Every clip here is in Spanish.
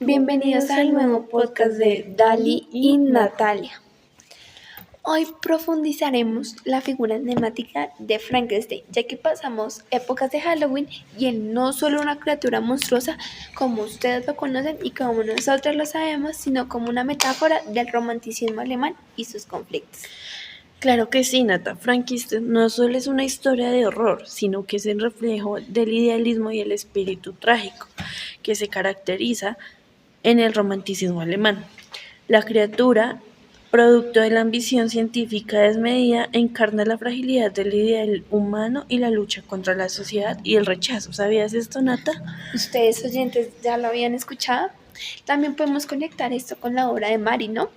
Bienvenidos al nuevo podcast de Dali y Natalia. Hoy profundizaremos la figura enigmática de Frankenstein, ya que pasamos épocas de Halloween y él no solo una criatura monstruosa como ustedes lo conocen y como nosotros lo sabemos, sino como una metáfora del romanticismo alemán y sus conflictos. Claro que sí, Nata. Frankenstein no solo es una historia de horror, sino que es el reflejo del idealismo y el espíritu trágico que se caracteriza en el romanticismo alemán. La criatura, producto de la ambición científica desmedida, encarna la fragilidad del ideal humano y la lucha contra la sociedad y el rechazo. ¿Sabías esto, Nata? Ustedes oyentes ya lo habían escuchado. También podemos conectar esto con la obra de Mari, ¿no?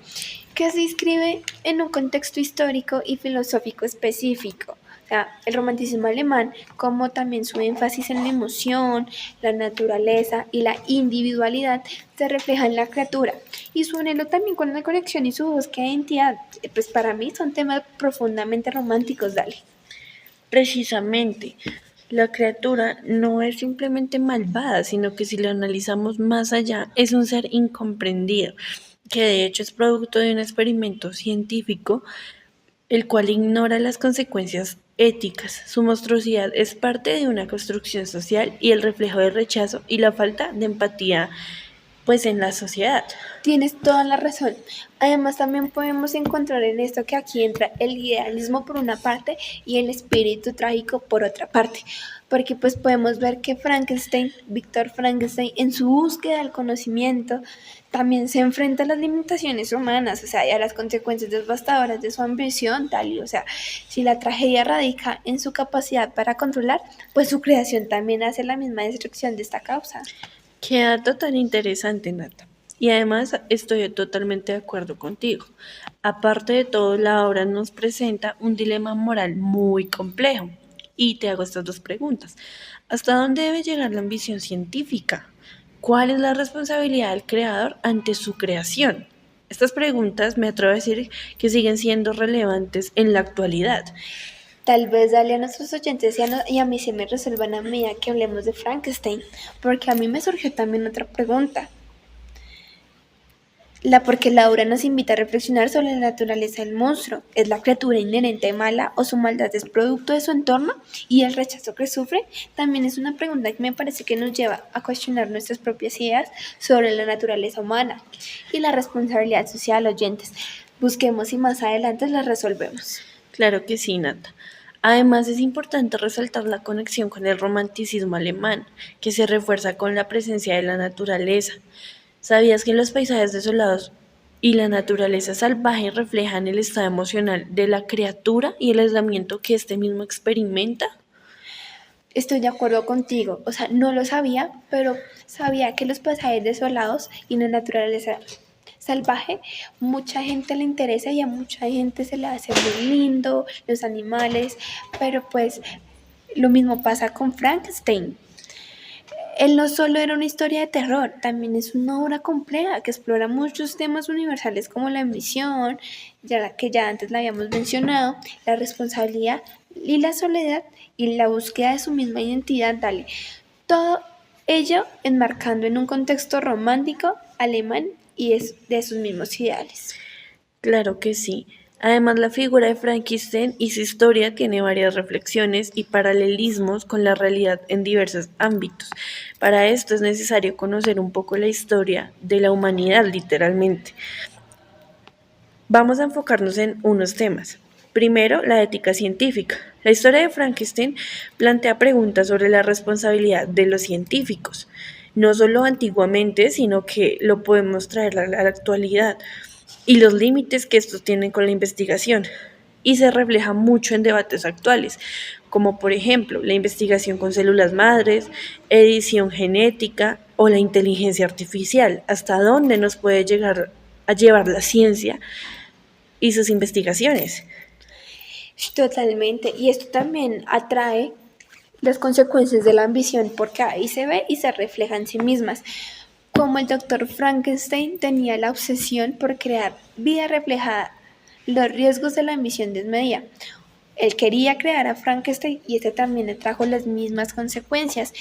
Que se inscribe en un contexto histórico y filosófico específico. O sea, el romanticismo alemán, como también su énfasis en la emoción, la naturaleza y la individualidad, se refleja en la criatura. Y su anhelo también con la conexión y su búsqueda de identidad, pues para mí son temas profundamente románticos, Dale. Precisamente, la criatura no es simplemente malvada, sino que si lo analizamos más allá, es un ser incomprendido, que de hecho es producto de un experimento científico, el cual ignora las consecuencias éticas. Su monstruosidad es parte de una construcción social y el reflejo del rechazo y la falta de empatía, pues, en la sociedad. Tienes toda la razón. Además, también podemos encontrar en esto que aquí entra el idealismo por una parte y el espíritu trágico por otra parte. Porque pues podemos ver que Víctor Frankenstein, en su búsqueda del conocimiento, también se enfrenta a las limitaciones humanas, o sea, y a las consecuencias devastadoras de su ambición, tal y, o sea, si la tragedia radica en su capacidad para controlar, pues su creación también hace la misma destrucción de esta causa. Qué dato tan interesante, Nata. Y además estoy totalmente de acuerdo contigo. Aparte de todo, la obra nos presenta un dilema moral muy complejo. Y te hago estas dos preguntas. ¿Hasta dónde debe llegar la ambición científica? ¿Cuál es la responsabilidad del creador ante su creación? Estas preguntas me atrevo a decir que siguen siendo relevantes en la actualidad. Tal vez darle a nuestros oyentes y a mí se me resuelvan a medida que hablemos de Frankenstein, porque a mí me surgió también otra pregunta. Porque la obra nos invita a reflexionar sobre la naturaleza del monstruo. ¿Es la criatura inherente mala o su maldad es producto de su entorno? Y el rechazo que sufre también es una pregunta que me parece que nos lleva a cuestionar nuestras propias ideas sobre la naturaleza humana y la responsabilidad social, oyentes. Busquemos y más adelante las resolvemos. Claro que sí, Nata. Además, es importante resaltar la conexión con el romanticismo alemán, que se refuerza con la presencia de la naturaleza. ¿Sabías que los paisajes desolados y la naturaleza salvaje reflejan el estado emocional de la criatura y el aislamiento que éste mismo experimenta? Estoy de acuerdo contigo, o sea, no lo sabía, pero sabía que los paisajes desolados y la naturaleza salvaje, mucha gente le interesa y a mucha gente se le hace muy lindo, los animales, pero pues lo mismo pasa con Frankenstein. Él no solo era una historia de terror, también es una obra compleja que explora muchos temas universales como la ambición, que ya antes la habíamos mencionado, la responsabilidad y la soledad y la búsqueda de su misma identidad, dale. Todo ello enmarcando en un contexto romántico alemán y de sus mismos ideales. Claro que sí. Además, la figura de Frankenstein y su historia tiene varias reflexiones y paralelismos con la realidad en diversos ámbitos. Para esto es necesario conocer un poco la historia de la humanidad, literalmente. Vamos a enfocarnos en unos temas. Primero, la ética científica. La historia de Frankenstein plantea preguntas sobre la responsabilidad de los científicos, no solo antiguamente, sino que lo podemos traer a la actualidad y los límites que estos tienen con la investigación. Y se refleja mucho en debates actuales, como por ejemplo la investigación con células madres, edición genética o la inteligencia artificial. ¿Hasta dónde nos puede llegar a llevar la ciencia y sus investigaciones? Totalmente, y esto también atrae las consecuencias de la ambición porque ahí se ve y se refleja en sí mismas. Como el doctor Frankenstein tenía la obsesión por crear vida reflejada, los riesgos de la ambición desmedida. Él quería crear a Frankenstein y este también le trajo las mismas consecuencias.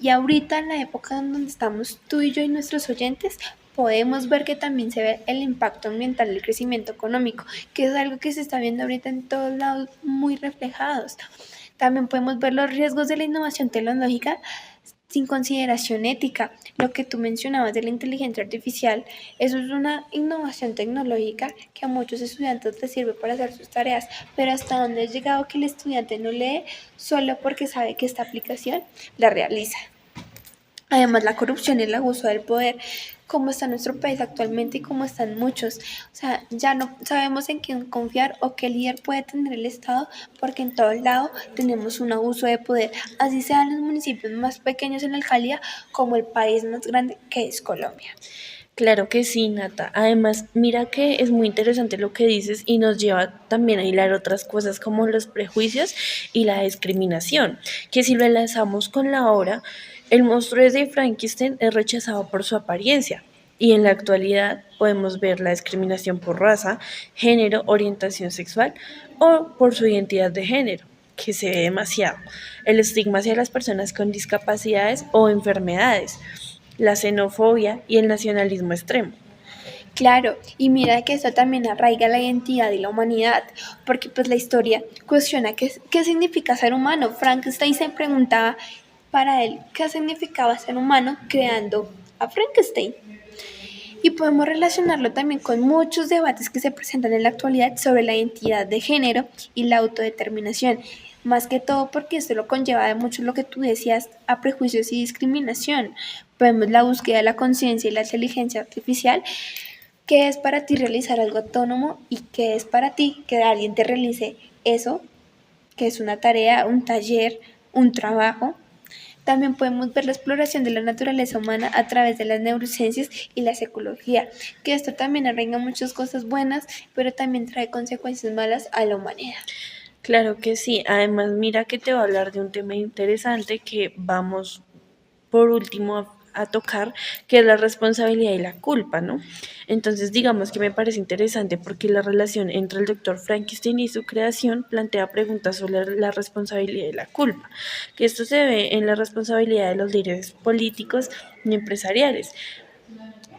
Y ahorita en la época en donde estamos tú y yo y nuestros oyentes, podemos ver que también se ve el impacto ambiental del crecimiento económico, que es algo que se está viendo ahorita en todos lados muy reflejados. También podemos ver los riesgos de la innovación tecnológica sin consideración ética. Lo que tú mencionabas de la inteligencia artificial, eso es una innovación tecnológica que a muchos estudiantes les sirve para hacer sus tareas, pero hasta dónde ha llegado que el estudiante no lee solo porque sabe que esta aplicación la realiza. Además, la corrupción y el abuso del poder, como está nuestro país actualmente y como están muchos. O sea, ya no sabemos en quién confiar o qué líder puede tener el Estado, porque en todo lado tenemos un abuso de poder, así sean los municipios más pequeños en la alcaldía como el país más grande que es Colombia. Claro que sí, Nata. Además, mira que es muy interesante lo que dices y nos lleva también a hilar otras cosas como los prejuicios y la discriminación, que si lo enlazamos con la obra, el monstruo de Frankenstein es rechazado por su apariencia. Y en la actualidad podemos ver la discriminación por raza, género, orientación sexual o por su identidad de género, que se ve demasiado. El estigma hacia las personas con discapacidades o enfermedades, la xenofobia y el nacionalismo extremo. Claro, y mira que esto también arraiga la identidad y la humanidad, porque pues la historia cuestiona qué significa ser humano. Frankenstein se preguntaba para él qué significaba ser humano creando a Frankenstein. Y podemos relacionarlo también con muchos debates que se presentan en la actualidad sobre la identidad de género y la autodeterminación. Más que todo porque esto lo conlleva de mucho lo que tú decías a prejuicios y discriminación. Vemos la búsqueda de la conciencia y la inteligencia artificial. ¿Qué es para ti realizar algo autónomo y qué es para ti que alguien te realice eso, que es una tarea, un taller, un trabajo? También podemos ver la exploración de la naturaleza humana a través de las neurociencias y la psicología, que esto también arregla muchas cosas buenas, pero también trae consecuencias malas a la humanidad. Claro que sí. Además, mira que te voy a hablar de un tema interesante que vamos por último a tocar, que es la responsabilidad y la culpa, ¿no? Entonces, digamos que me parece interesante porque la relación entre el doctor Frankenstein y su creación plantea preguntas sobre la responsabilidad y la culpa, que esto se ve en la responsabilidad de los líderes políticos y empresariales,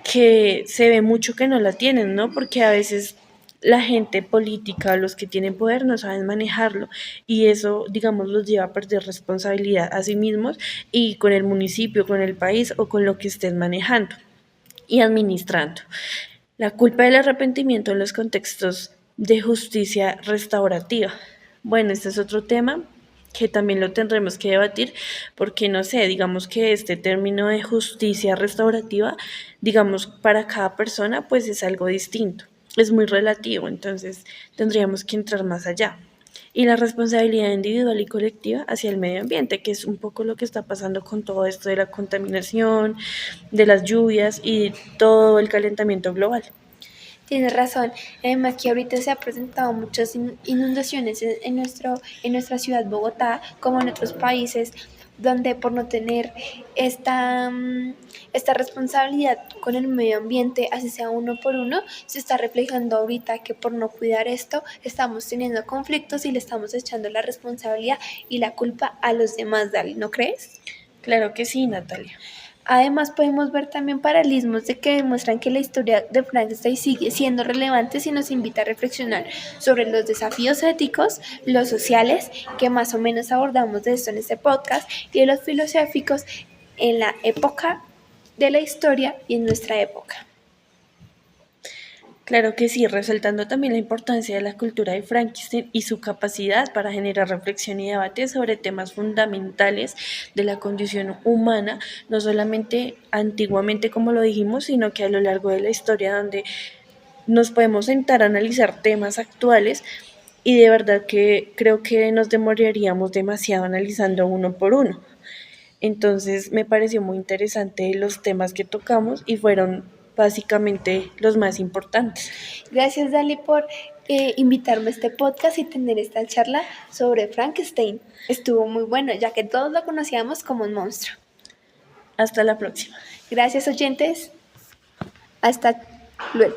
que se ve mucho que no la tienen, ¿no? Porque a veces la gente política, los que tienen poder, no saben manejarlo y eso, digamos, los lleva a perder responsabilidad a sí mismos y con el municipio, con el país o con lo que estén manejando y administrando. La culpa del arrepentimiento en los contextos de justicia restaurativa. Bueno, este es otro tema que también lo tendremos que debatir, porque no sé, digamos que este término de justicia restaurativa, digamos, para cada persona, pues es algo distinto, es muy relativo, entonces tendríamos que entrar más allá. Y la responsabilidad individual y colectiva hacia el medio ambiente, que es un poco lo que está pasando con todo esto de la contaminación, de las lluvias y todo el calentamiento global. Tienes razón, además que ahorita se ha presentado muchas inundaciones en nuestra ciudad Bogotá, como en otros países, donde por no tener esta responsabilidad con el medio ambiente, así sea uno por uno, se está reflejando ahorita que por no cuidar esto estamos teniendo conflictos y le estamos echando la responsabilidad y la culpa a los demás, Dali, ¿no crees? Claro que sí, Natalia. Además, podemos ver también paralelismos de que demuestran que la historia de Frankenstein sigue siendo relevante si nos invita a reflexionar sobre los desafíos éticos, los sociales, que más o menos abordamos de esto en este podcast, y de los filosóficos en la época de la historia y en nuestra época. Claro que sí, resaltando también la importancia de la cultura de Frankenstein y su capacidad para generar reflexión y debate sobre temas fundamentales de la condición humana, no solamente antiguamente como lo dijimos, sino que a lo largo de la historia donde nos podemos sentar a analizar temas actuales y de verdad que creo que nos demoraríamos demasiado analizando uno por uno. Entonces me pareció muy interesante los temas que tocamos y fueron básicamente los más importantes. Gracias, Dali, por invitarme a este podcast y tener esta charla sobre Frankenstein. Estuvo muy bueno, ya que todos lo conocíamos como un monstruo. Hasta la próxima. Gracias, oyentes. Hasta luego.